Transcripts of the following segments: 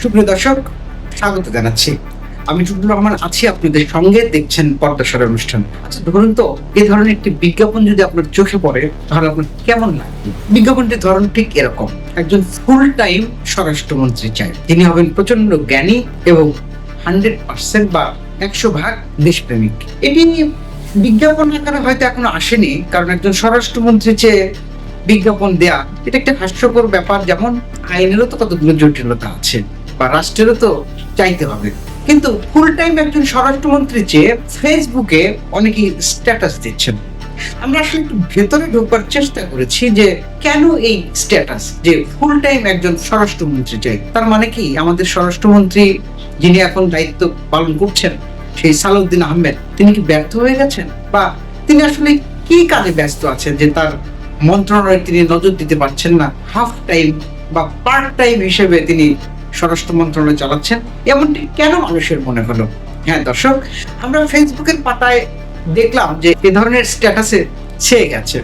সুপ্রিয় দর্শক, স্বাগত জানাচ্ছি। আমি টুটুল রহমান আছি আপনাদের সঙ্গে, দেখছেন পর্দাসার অনুষ্ঠান। আচ্ছা ধরুন তো, এই ধরনের একটি বিজ্ঞাপন যদি আপনার চোখে পড়ে তাহলে আপনার কেমন লাগবে? বিজ্ঞাপনটির ধরন ঠিক এরকম: একজন ফুল টাইম স্বরাষ্ট্রমন্ত্রী চাই, তিনি হবেন প্রচন্ড জ্ঞানী এবং 100% বা 100% দেশপ্রেমিক। এটি বিজ্ঞাপন আকারে হয়তো এখনো আসেনি, কারণ একজন স্বরাষ্ট্রমন্ত্রী চেয়ে বিজ্ঞাপন দেয়া এটা একটা হাস্যকর ব্যাপার। যেমন আইনেরও তো কতগুলো জটিলতা আছে, বা রাষ্ট্রেরও তো চাইতে হবে। কিন্তু ফুল টাইম একজন স্বরাষ্ট্রমন্ত্রী চেয়ে ফেসবুকে অনেকেই স্ট্যাটাস দিচ্ছেন। আমরা আসলে একটু ভেতরে ঢোকবার চেষ্টা করেছি যে কেন এই স্ট্যাটাস, যে ফুল টাইম একজন স্বরাষ্ট্রমন্ত্রী চাই। তার মানে কি আমাদের স্বরাষ্ট্রমন্ত্রী যিনি এখন দায়িত্ব পালন করছেন, সেই সালাউদ্দিন আহমেদ, তিনি কি ব্যর্থ হয়ে গেছেন, বা তিনি আসলে কি কাজে ব্যস্ত আছেন যে তার মন্ত্রণালয়ে তিনি নজর দিতে পারছেন না? হাফ টাইম বা পার্ট টাইম হিসেবে তিনি স্বরাষ্ট্র মন্ত্রণালয় চালাচ্ছেন, এমনটি কেন মানুষের মনে হলো? হ্যাঁ দর্শক, আমরা ফেসবুকের পাতায় দেখলাম যে এ ধরনের স্ট্যাটাসে ছেয়ে গেছে।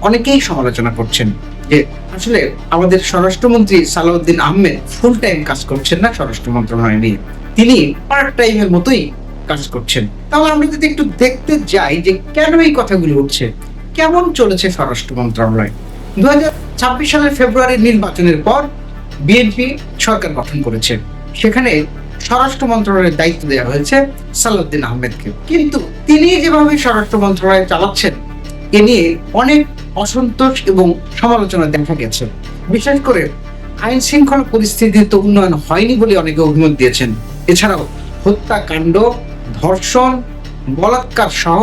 অনেকেই সমালোচনা করছেন যে আসলে আমাদের স্বরাষ্ট্রমন্ত্রী সালাউদ্দিন আহমেদ ফুল টাইম কাজ করছেন না স্বরাষ্ট্র মন্ত্রণালয় নিয়ে, তিনি পার্ট টাইমের মতোই কাজ করছেন। তাহলে আমরা যদি একটু দেখতে যাই যে কেন এই কথাগুলো উঠছে, কেমন চলেছে স্বরাষ্ট্র মন্ত্রণালয়। 2026 সালের ফেব্রুয়ারির নির্বাচনের পর বিএনপি সরকার গঠন করেছে, সেখানে স্বরাষ্ট্র মন্ত্রণালয়ের দায়িত্ব দেওয়া হয়েছে সালাউদ্দিন আহমেদকে। কিন্তু তিনি যেভাবে স্বরাষ্ট্র মন্ত্রণালয় চালাচ্ছেন এ নিয়ে অনেক অসন্তোষ এবং সমালোচনা দেখা গেছে। বিশেষ করে আইন শৃঙ্খলা পরিস্থিতির তো উন্নয়ন হয়নি বলে অনেকে অভিমত দিয়েছেন। এছাড়াও হত্যাকাণ্ড, ধর্ষণ, বলাৎকার সহ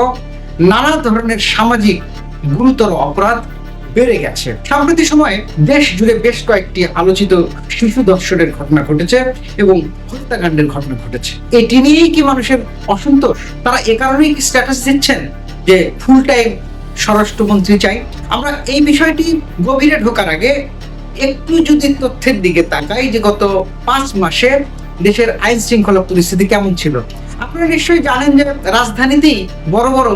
নানা ধরনের সামাজিক গুরুতর অপরাধ বেড়ে গেছে। সাম্প্রতিক সময়ে দেশ জুড়ে বেশ কয়েকটি আলোচিত শিশু ধর্ষণের ঘটনা ঘটেছে এবং হত্যাকাণ্ডের ঘটনা ঘটেছে। এটি নিয়েই কি মানুষের অসন্তোষ? তারা এ কারণেই কি স্ট্যাটাস দিচ্ছেন যে ফুল টাইম স্বরাষ্ট্রমন্ত্রী চাই? আমরা এই বিষয়টি গভীরে ঢোকার আগে একটু যদি তথ্যের দিকে তাকাই যে গত 5 মাসে দেশের আইন শৃঙ্খলা পরিস্থিতি কেমন ছিল। আপনারা নিশ্চয়ই জানেন যে রাজধানীতেই বড় বড়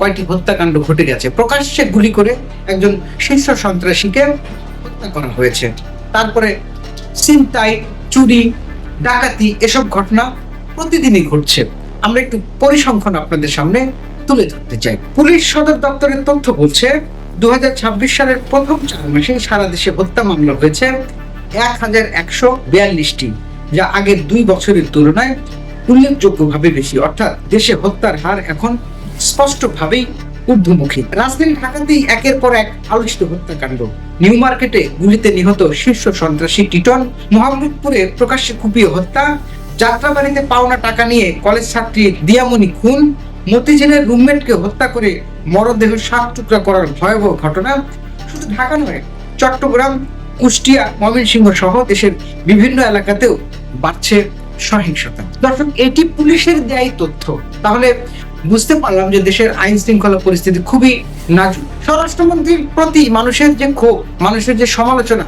কয়েকটি হত্যাকাণ্ড ঘটে গেছে। প্রকাশ্যে গুলি করে একজন শীর্ষ সন্ত্রাসীকে হত্যা করা হয়েছে। তারপরে ছিনতাই, চুরি, ডাকাতি এসব ঘটনা প্রতিদিনই ঘটছে। আমরা একটু পরিসংখ্যান আপনাদের সামনে তুলে ধরতে চাই। পুলিশ সদর দপ্তরের তথ্য বলছে 2026 সালের প্রথম 4 মাসে সারা দেশে হত্যা মামলা হয়েছে 1142টি, যা আগের 2 বছরের তুলনায় উল্লেখযোগ্যভাবে বেশি। অর্থাৎ দেশে হত্যার হার এখন স্পষ্টভাবেই ঊর্ধ্বমুখী। রাজধানী ঢাকাতেই একের পর এক আলোচিত হত্যাকাণ্ড। নিউ মার্কেটে গুলিতে নিহত শীর্ষ সন্ত্রাসী টিটন, মোহাম্মদপুরে প্রকাশ্যে কুপিয়ে হত্যা, যাত্রাবাড়িতে পাওনা টাকা নিয়ে কলেজ ছাত্রী দিয়ামণি খুন, মতিঝিলের রুমমেটকে হত্যা করে মরদেহ 7 টুকরা করার ভয়াবহ ঘটনা। শুধু ঢাকা নয়, চট্টগ্রাম, কুষ্টিয়া, ময়মনসিংহ সহ দেশের বিভিন্ন এলাকাতেও বাড়ছে সহিংসতা। দর্শক, এটি পুলিশের দেয় তথ্য। তাহলে বুঝতে পারলাম যে দেশের আইন শৃঙ্খলা পরিস্থিতি খুবই নাজুক। স্বরাষ্ট্রমন্ত্রীর প্রতি মানুষের যে ক্ষোভ, মানুষের যে সমালোচনা,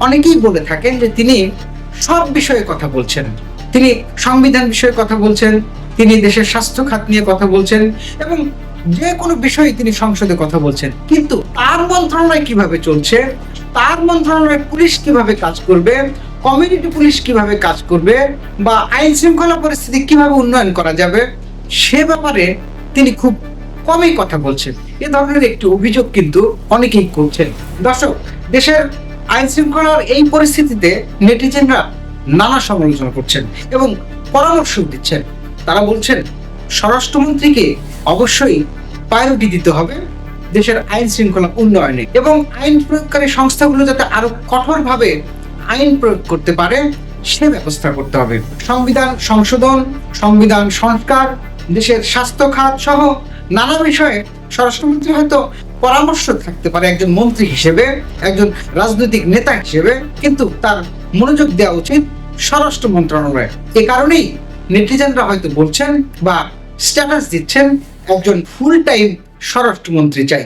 অনেকেই বলে থাকেন যে তিনি সব বিষয়ে কথা বলছেন, তিনি সংবিধান বিষয়ে কথা বলছেন, তিনি দেশের স্বাস্থ্য খাত নিয়ে কথা বলছেন এবং যে কোনো বিষয়ে তিনি সংসদে কথা বলছেন। কিন্তু তার মন্ত্রণালয় কিভাবে চলছে, তার মন্ত্রণালয়ের পুলিশ কিভাবে কাজ করবে, কমিউনিটি পুলিশ কিভাবে কাজ করবে, বা আইন শৃঙ্খলা পরিস্থিতি কিভাবে উন্নয়ন করা যাবে, সে ব্যাপারে তিনি খুব কমই কথা বলছেন। এ ধরনের একটি অভিযোগ কিন্তু অনেকেই করছেন। দর্শক, দেশের আইন শৃঙ্খলার এই পরিস্থিতিতে নেটিজেনরা নানা সমালোচনা করছেন এবং পরামর্শ দিচ্ছেন। তারা বলছেন স্বরাষ্ট্রমন্ত্রীকে অবশ্যই প্রায়োরিটি দিতে হবে দেশের আইন শৃঙ্খলা উন্নয়নে, এবং আইন প্রয়োগকারী সংস্থাগুলো যাতে আরো কঠোরভাবে আইন প্রয়োগ করতে পারে সে ব্যবস্থা করতে হবে। সংবিধান সংশোধন, সংবিধান সংস্কার, দেশের স্বাস্থ্য খাত সহ নানা বিষয়ে স্বরাষ্ট্রমন্ত্রী হয়তো পরামর্শ থাকতে পারে একজন মন্ত্রী হিসেবে, একজন রাজনৈতিক নেতা হিসেবে, কিন্তু তার মনোযোগ দেওয়া উচিত স্বরাষ্ট্র মন্ত্রণালয়ে। এ কারণেই নেটিজেনরা হয়তো বলছেন বা স্ট্যাটাস দিচ্ছেন একজন ফুল টাইম স্বরাষ্ট্রমন্ত্রী চাই।